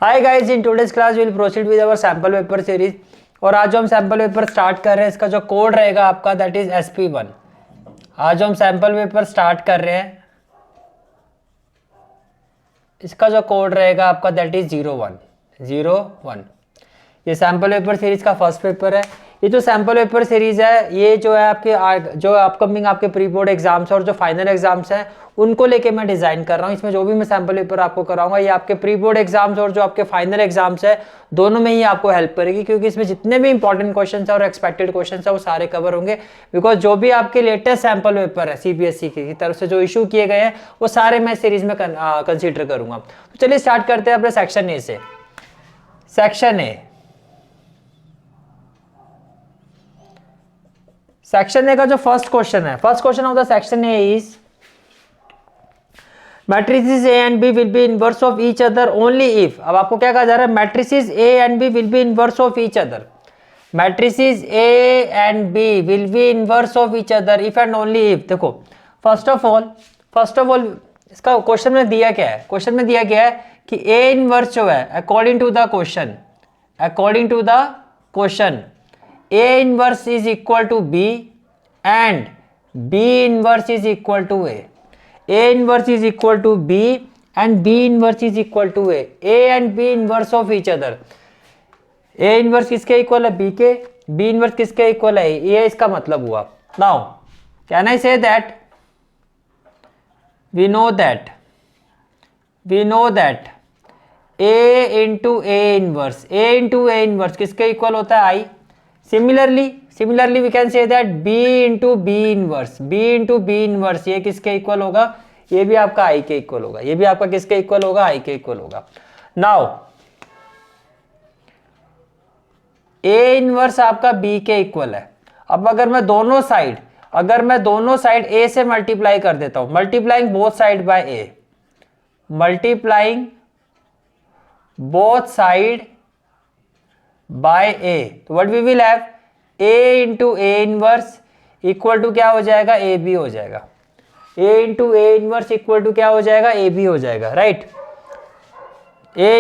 Hi guys, in today's class will proceed with our sample paper series. और आज जो हम सैंपल पेपर स्टार्ट कर रहे हैं, इसका जो कोड रहेगा आपका दैट इज SP1। आज जो हम सैंपल पेपर स्टार्ट कर रहे हैं, इसका जो कोड रहेगा आपका दैट इज 0101। ये सैंपल पेपर सीरीज का फर्स्ट पेपर है। ये जो सैंपल पेपर सीरीज है, ये जो है आपके जो अपकमिंग आपके प्री बोर्ड एग्जाम्स और जो फाइनल एग्जाम्स हैं उनको लेके मैं डिजाइन कर रहा हूँ। इसमें जो भी मैं सैंपल पेपर आपको कराऊंगा, ये आपके प्री बोर्ड एग्जाम्स और जो आपके फाइनल एग्जाम्स है दोनों में ही आपको हेल्प करेगी, क्योंकि इसमें जितने भी इंपॉर्टेंट क्वेश्चन है और एक्सपेक्टेड क्वेश्चन है वो सारे कवर होंगे। बिकॉज जो भी आपके लेटेस्ट सैंपल पेपर है CBSE की तरफ से जो इशू किए गए हैं वो सारे मैं सीरीज में कंसिडर करूंगा। तो चलिए स्टार्ट करते हैं अपने सेक्शन ए से। सेक्शन ए का जो फर्स्ट क्वेश्चन है, first question of the section A is matrices A and B will be inverse of each other only if। अब आपको क्या कहा जा रहा है, matrices A and B will be inverse of each other। Matrices A and B will be inverse of each other if and only if। देखो first of all इसका question में दिया क्या है, क्वेश्चन में दिया गया है कि A इनवर्स जो है according to the question A inverse is equal to B and B inverse is equal to A। A inverse is equal to B and B inverse is equal to A। A and B inverse of each other। A inverse किसके equal है, B के। B inverse किसके equal है, ये इसका मतलब हुआ। Now can I say that we know that A into A inverse किसके इक्वल होता है, I। Similarly we can say that B into B inverse ये किसके इक्वल होगा, ये भी आपका I के इक्वल होगा। ये भी आपका किसके इक्वल होगा, I के इक्वल होगा। नाउ A इनवर्स आपका B के इक्वल है। अब अगर मैं दोनों साइड A से मल्टीप्लाई कर देता हूं, multiplying both side by A, तो what we will have, A into A inverse equal to क्या हो जाएगा, AB हो जाएगा। A into A inverse equal to क्या हो जाएगा, AB हो जाएगा, right. A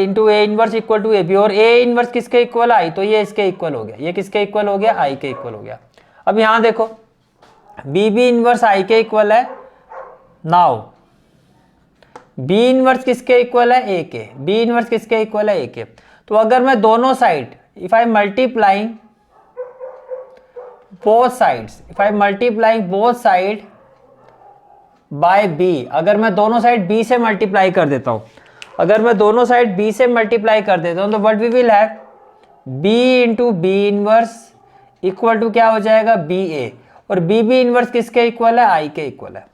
into A inverse equal to AB, और A इनवर्स किसके इक्वल I, तो ये इसके इक्वल हो गया। ये किसके इक्वल हो गया, I के इक्वल हो गया। अब यहां देखो BB इनवर्स I के इक्वल है। नाउ B इनवर्स किसके इक्वल है, A के। B इनवर्स किसके इक्वल है, A के। तो अगर मैं दोनों side if I multiplying both side bye B, अगर मैं दोनों साइड B से मल्टीप्लाई कर देता हूं, तो what we will have, B into B inverse equal to क्या हो जाएगा, BA। और BB इनवर्स किसके इक्वल है, I के इक्वल है।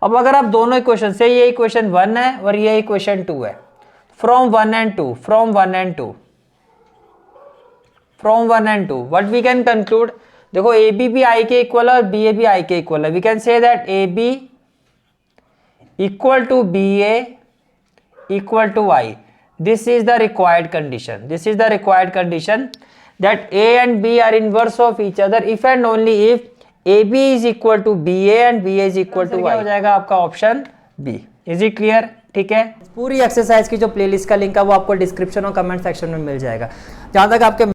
अब अगर आप दोनों इक्वेशन से, ये इक्वेशन 1 है और ये इक्वेशन 2 है, from 1 and 2 what we can conclude, देखो AB भी I के इक्वल है और BA भी I के इक्वल है। We can say that AB equal to BA equal to I। This is the required condition that A and B are inverse of each other if and only if AB is equal to BA and BA is equal to I। हो जाएगा आपका option B। Is it clear, ठीक है। पूरी exercise की जो playlist का link है वो आपको डिस्क्रिप्शन और कमेंट सेक्शन में मिल जाएगा। जहां तक आपके